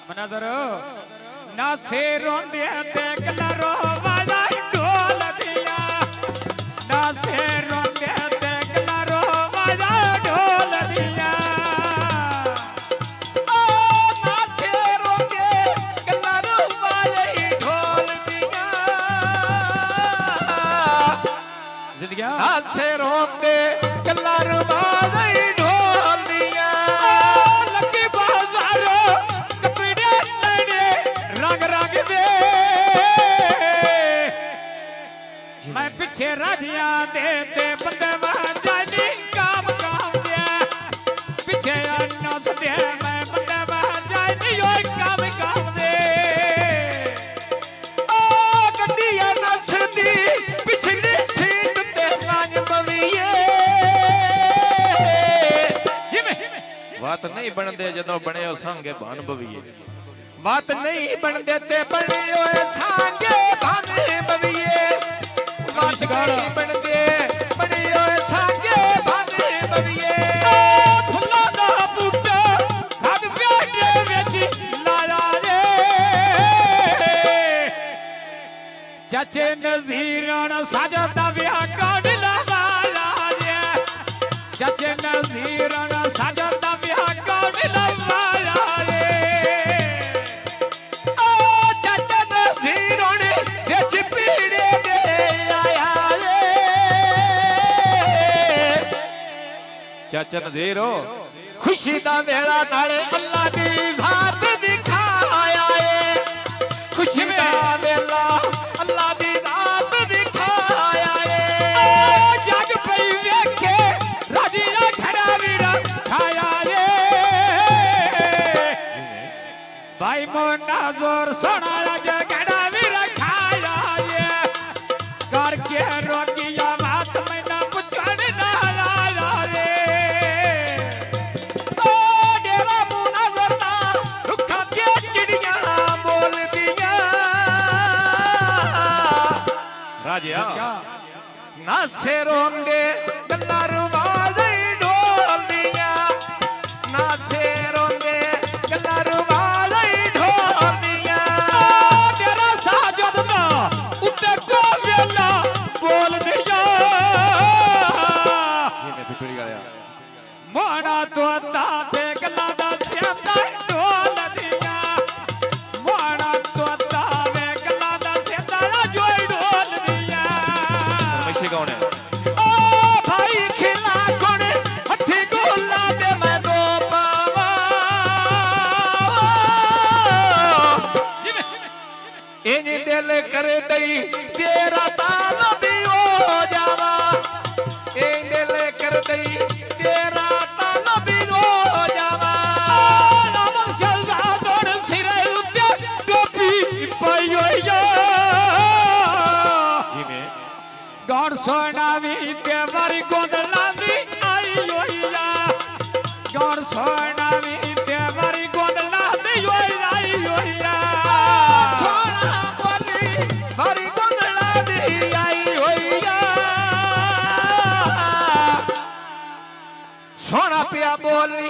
मनाजर ना से रोंदे ते कलरो वाला ढोल दिया ना से रोंदे ते कलरो वाला ढोल दिया ओ ना से रोंदे कलरो वाला ढोल दिया जिंदगी ना से रोंदे कलरो वाला ढोल दिया लकी बाजारो मैं पीछे राजिया देते बंदे जानी काम काम दे पीछे अन्ना दे मैं बंदे जानी यो काम काम दे ओ गड्डियां नसदी पिछली सीट ते गाज बविए बात नहीं बनदे जदों बने हो संगे भान बविए बात नहीं बनदे ते बने ओए सांगे भाने बविए बात नहीं बनदे बने ओए सांगे भाने बविए फुल्ला दा बूटा खद प्यारे विच लाया रे चाचे नज़ीरान साजदा ब्याह काढ लवाया रे चाचे नज़ीरान साजदा ब्याह काढ लवाया रे चाचा नज़ीर हो खुशी दा वेला नाले अल्लाह दी जात दिखाया है खुशी दा वेला अल्लाह दी जात दिखाया है जग पई वेखे राजिया खड़ा वीरा खाया है भाई मोनाजोर सोना जगड़ा वीरा खाया है करके रोकिया बात मैना पुछण ना लाया रे राजिया ना से रोंदे गल्लारू वाले ढोल दिया ना से रोंदे गल्लारू वाले ढोल दिया तेरा साजद ना उते को वेला बोल दिया ये मैं पिपड़ी गया मोना तो ताते गल्ला दा सेंदा ढोल दिया मोना तो तावे गल्ला दा सेंदा जोई ढोल दिया मैसे कौन है ओ भाई खिला कोने हथी गोला दे मैं दो पावा इन दिल कर दई तेरा ताल भी हो जावा इन दिल कर दई तेरा ताल भी हो जावा नाम सजा दौड़ सिरे उते टोपी पाई होया जी में गौर सोनावी ते मारी गोदला दी आई होया गौर सोनावी ते मारी गोदला दी आई होया सोना बोली मारी गोदला दी आई होया सोना पिया बोली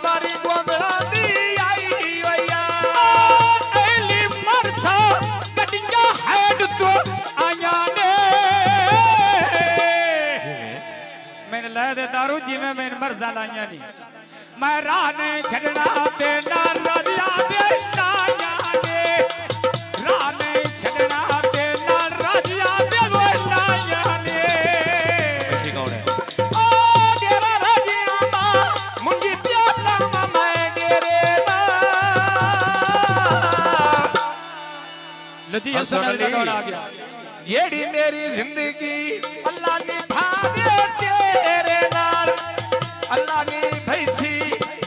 मारी गोदला दी आई होया एली मरथा गड्डियां हैड तो आया ने मैंने लै दे दारू जिवें मैंने मर्जा लाइया नहीं मैं राह नहीं छड़ना ते ना राजिया दे लाया ने राह नहीं छड़ना ते ना राजिया दे लाया ने मैसे कौन है ओ डेरा राजिया दा मुंगी प्याला मैं डेरे दा लजी हसन अली दौड़ आ गया जेड़ी मेरी जिंदगी अल्लाह ने भावे तेरे नाल अल्लाह ने भैसी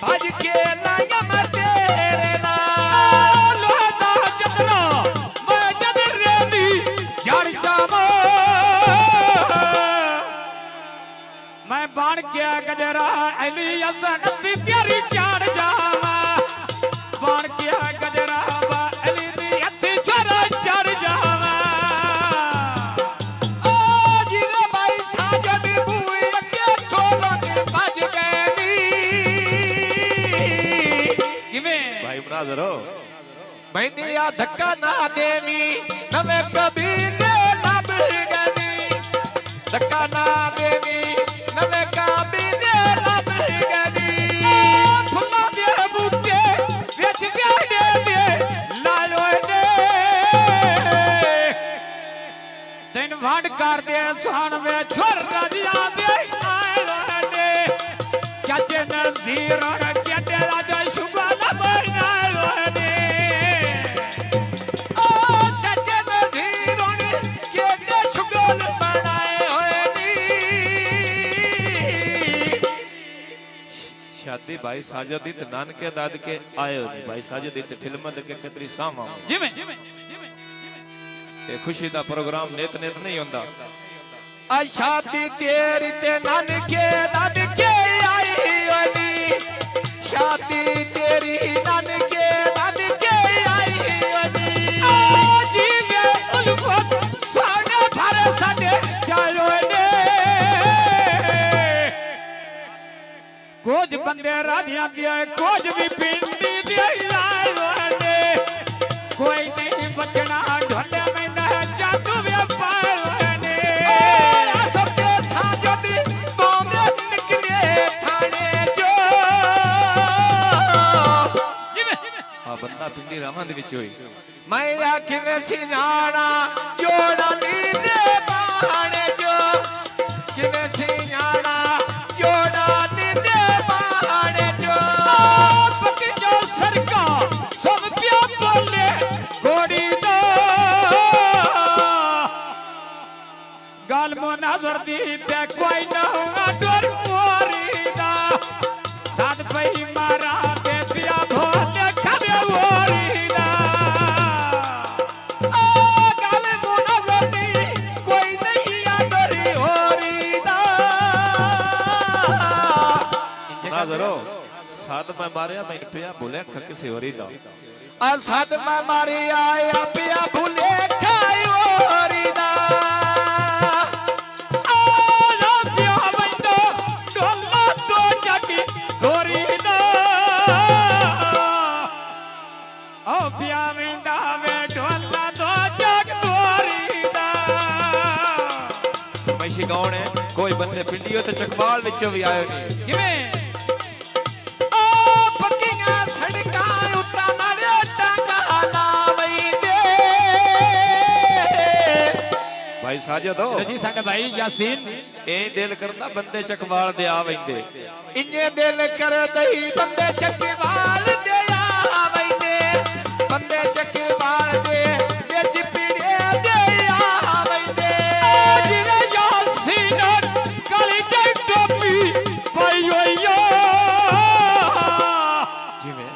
भज के लाया मैं तेरे नाल लोदा जतना मैं जद रेली जड़ जावा मैं बाण के गजरा अली हसन दी तेरी चाड़ जावा बाण के गजरा अली दी हथी छरा चढ़ जावा भाई मुनाजर हो मैंने या धक्का ना देवी नवे कभी दे ना बिगनी धक्का ना देवी नवे कभी दे ना बिगनी फुला दे बूटे बेच दे लालो ने दिन भाड़ कर दे साण वे छोर राजिया दे आए ने चाचे नज़ीर और केटे राजा शुगा ना बना ने ओ चाचे नज़ीर और केटे शुगा ना बनाए होए नी शादी भाई साजदी ते नानके दादके आयो नी भाई साजदी ते फिल्म दे के कतरी सामा जिमें ये खुशी दा प्रोग्राम नेत नहीं होंदा आ शादी तेरी ते नानके दादके आई होनी शादी तेरी नानके दादके आई होनी ओ जीवे उल्फत साने भरे साने जायो ने कुछ बंदे राधियां दिए कुछ भी पिंडी दिए आयो ने कोई नहीं बचना ढोले में ना जादू व्यापार ने सबके साजदी बॉम्बे निकले थाने जो हां बंदा पिंडी रामा दे विच होई मैं आखी में सिनाना जोड़ा नीले बाणे जो किने सिनाना जोड़ा नीले बाणे जो पकी जो सरकार सब क्या बोले गोड़ी दो गाल मुनाजर दी ते कोई ना हुआ डर मोरी दा साथ भाई मारा दे पिया भोले खबे मोरी दा ओ गाल मुनाजर दी कोई नहीं आदरी होरी दा नाजरो साथ में मारिया मैं पिया बोले खक से होरी दा असद में मारी आया पिया भूले खाई होरी दा ओ पिया बंदो ढोला तो जगी गोरी दा ओ पिया विंदा में ढोला तो जग गोरी दा मैशी कौन है कोई बंदे पिंडियो ते चकवाल विच भी आयो नहीं किवें ओ पक्कीਆਂ ਸੜਕਾਂ ਉੱਤਾਂ ਨਾਲੇ ਟਾਂਗਾ ਲਾਵਈ ਦੇ भाई साजद हो ਜੀ ਸਾਡਾ ਭਾਈ ਯਾਸੀਨ ए दिल करदा बंदे चकवाल दे आ वैंदे ਇੰਨੇ ਦਿਲ ਕਰਦਈ ਬੰਦੇ ਚੱਕਵਾਲ ਦੇ ਆਵੈਂਦੇ ਬੰਦੇ ਚੱਕਵਾਲ ਦੇ ਵਿੱਚ ਪੀੜੇ ਦੇ ਆਵੈਂਦੇ ਜਿਵੇਂ ਯਾਸੀਨ ਕਾਲੀ ਜੈ ਟੋਪੀ ਪਾਈ ਹੋਈ ਓ जिवें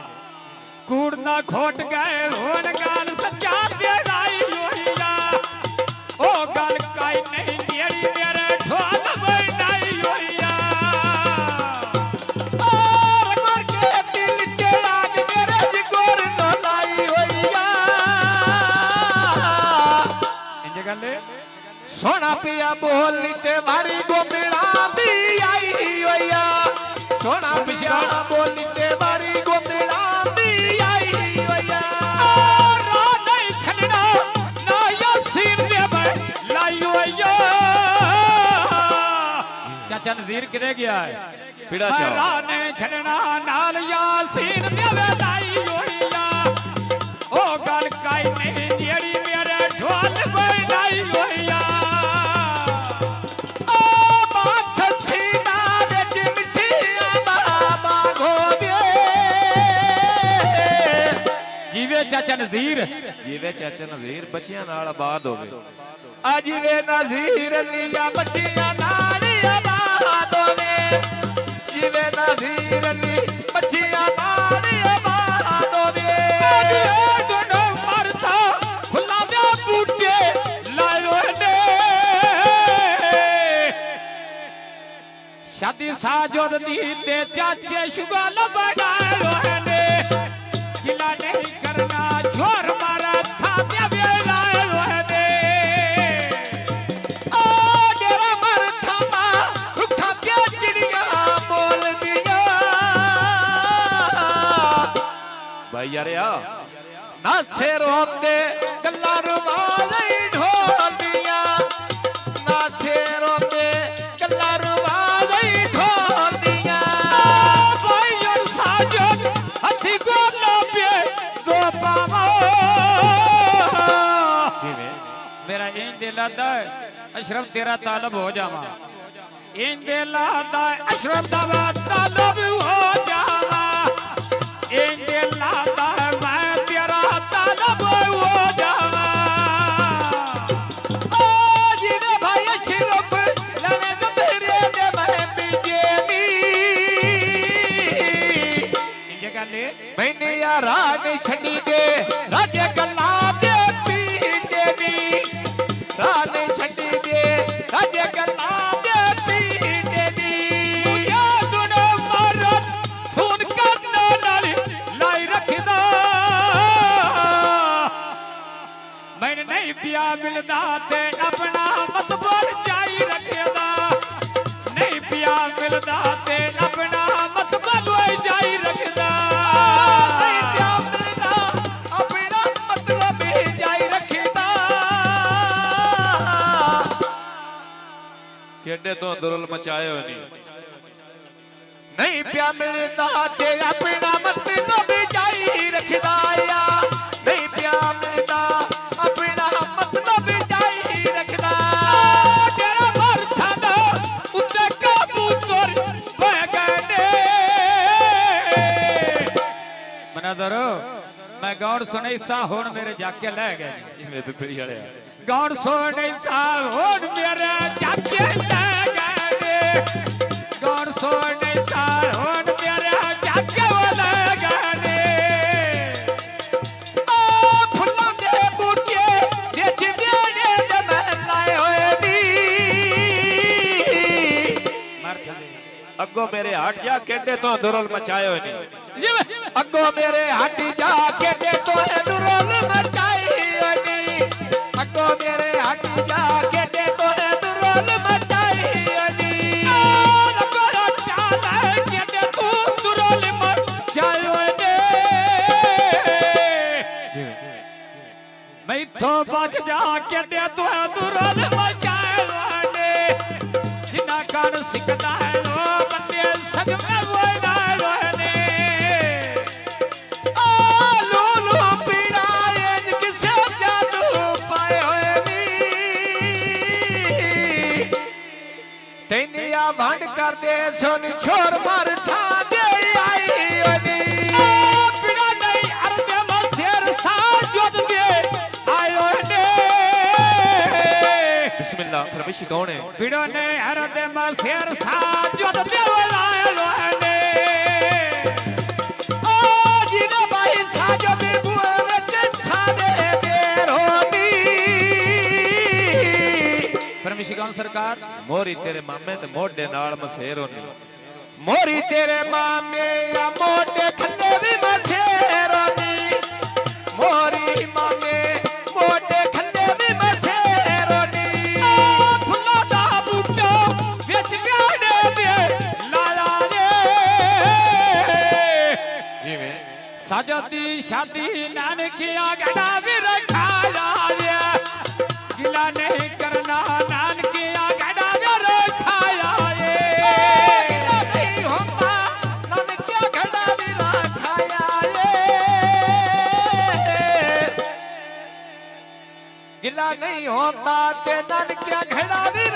ਕੂੜ ਨਾ ਖੋਟ ਗਏ ਹੋਣ ਗੱਲ ਸੱਚਾ ਤੇ ਰਾਈ ਹੋਈ ਆ ਉਹ ਗੱਲ ਕਾਈ ਨਹੀਂ ਤੇਰੀ ਮੇਰੇ ਠੋਲ ਬਣਾਈ ਹੋਈ ਆ ਔਰ ਗੁਰ ਕੇ ਦਿਲ ਤੇ ਲਾਗ ਮੇਰੇ ਜਿਗਰ ਤੋਂ ਲਾਈ ਹੋਈ ਆ ਇੰਜ ਗੱਲੇ ਸੋਹਣਾ ਪਿਆ ਬੋਲੀ ਤੇ ਵਾਰੀ ਗੋਮਿਲਾ ਦੀ ਆਈ ਹੋਈ ਆ ਸੋਹਣਾ ਪਿਆ ਬੋਲੀ ਤੇ ਵਾਰੀ ਗੋਮਿਲਾ ਦੀ ਆਈ ਹੋਈ ਆ ਰਾ ਨਹੀਂ ਛੱਡਣਾ ਨਾ ਯਾਸੀਨ ਦੇ ਮੈਂ ਲਾਈ ਹੋਈ ਆ ਚਾਚਾ ਨਜ਼ੀਰ ਕਿਤੇ ਗਿਆ ਹੈ पीड़ा चाह ਰਾ ਨਹੀਂ ਛੱਡਣਾ ਨਾਲ ਯਾਸੀਨ ਦੇ ਮੈਂ ਲਾਈ ਹੋਈ ਆ ਉਹ ਗੱਲ ਕਾਈ ਨਹੀਂ ਜਿਹੜੀ ਮੇਰੇ ਢੋਲ ਬਣਾਈ ਹੋਈ ਆ ਉਹ ਬਾਤ ਸੀਨਾ ਵਿੱਚ ਮਿੱਠੀਆਂ ਬਾਬਾ ਗੋਬੇ ਜੀਵੇ ਚਾਚਾ ਨਜ਼ੀਰ जिवे चाचा नज़ीर बच्चियां नाल आबाद होवे ਅਜੀਵੇ ਨਜ਼ੀਰ ਲੀਆ ਬੱਚੀਆਂ ਨਾਲ ਆਬਾਦ ਹੋਵੇ ਜਿਵੇਂ ਨਜ਼ੀਰ ਲੀ ਬੱਚੀਆਂ ਨਾਲ ਆਬਾਦ ਹੋਵੇ ਦੋਨੋਂ ਮਰਦਾ ਫੁੱਲਾਂ ਦੇ ਬੂਟੇ ਲਾਇਓ ਨੇ ਸ਼ਾਦੀ ਸਾਜਦ ਦੀ ਤੇ ਚਾਚੇ ਸ਼ੁਗਲ ਬਣਾਇਓ ਨੇ ਗਿਲਾ ਨਹੀਂ ਕਰਨਾ ਝੋਰ ਮਾਰਾ ਥਾਂ ਤੇ ਵੇਲਾਇਓ ਨੇ ਓ ਡੇਰਾ ਮਰ ਥਾਂ ਰੁੱਖਾਂ ਤੇ ਚਿੜੀਆਂ ਬੋਲਦੀਆਂ भाई यार आ ना शेरों दे गल्ला रुमाल ढोलिया ना शेरों दे गल्ला रुमाल ढोलिया भाई और साजन हथी को ना पे दो पावा मेरा इन दिलादा अशरफ तेरा तालब हो जावा इन दिलादा अशरफ दा तालब हो जावा इन दिलादा मैं तेरा तालब हो जावा ओ जिने भाई अशरफ लने तो तेरे दे मैं पीजेनी इंजे गल मैंने यार नहीं छड़ी दे राजे गल्ला दे पीजेनी राने छड़ी दे राजे गल्ला दे पीजेनी मुझे दुनो मरद खून करना नाली लाई रखदा मैंने नहीं पिया मिलदा ते अपना मतबर जाई रखदा नहीं पिया मिलदा ते अपना मतबर जाई रखदा नहीं पिया मिलदा अपना मतलब जाई रखदा केडे तो दुरल मचायो नहीं नहीं पिया मिलदा ते अपना मतलब जाई रखदा या नहीं पिया मिलदा अपना मतलब जाई रखदा तेरा भरथा दा उत्ते कबूतर बह गए मनादर मैं गौर सुने सा हुन मेरे जाके ले गए मैं तो तेरी यार गौर सुने सा हुन मेरे जाके ले गए गौर सुने सा हुन मेरे जाके ले गए ओ फुल्लों दे बूटे जे जिवेने दे मैं लाए होए नी मर थले अगो मेरे हट जा केडे तो दुरल मचायो नहीं अगो मेरे हट जा केडे तो दुरल मचाई नी अगो मेरे हट जा केडे तो दुरल मचाई नी अगो चाला केडे तू दुरल मचायो नी मैं तो बच जा केडे तो दुरल मचायो नी जिना कान सिकदा है वो बंदे सज में वो डालो ने आ लूलू पीड़ाए किसे जादू पाए होए नी तैनिया भंड कर दे सुन छोर मार था दे आई नी पीड़ा नहीं अरदे मसेर साजद दे आयो ने बिस्मिल्लाह फरमाइश कौन है पीड़ो ने अरदे मसेर साजद दे आयो ने ओ जिने भाई साजद बुए ते छादे देर होनी फरमाइश कौन सरकार मोरी तेरे मामे ते मोढे नाल मसेर होनी मोरी तेरे मामे या मोटे खंडे भी मसेर होनी मोरी मामे मोटे खंडे भी मसेर होनी फुल्ला दा बूटा विच गाड़े दे लाला रे जिवें साजदी शादी नानकिया गड़ा भी रखाया रे गिला नहीं करना नानकिया गड़ा भी रखाया रे नहीं होता नानकिया गड़ा भी रखाया रे गिला नहीं होता ते नानकिया गड़ा भी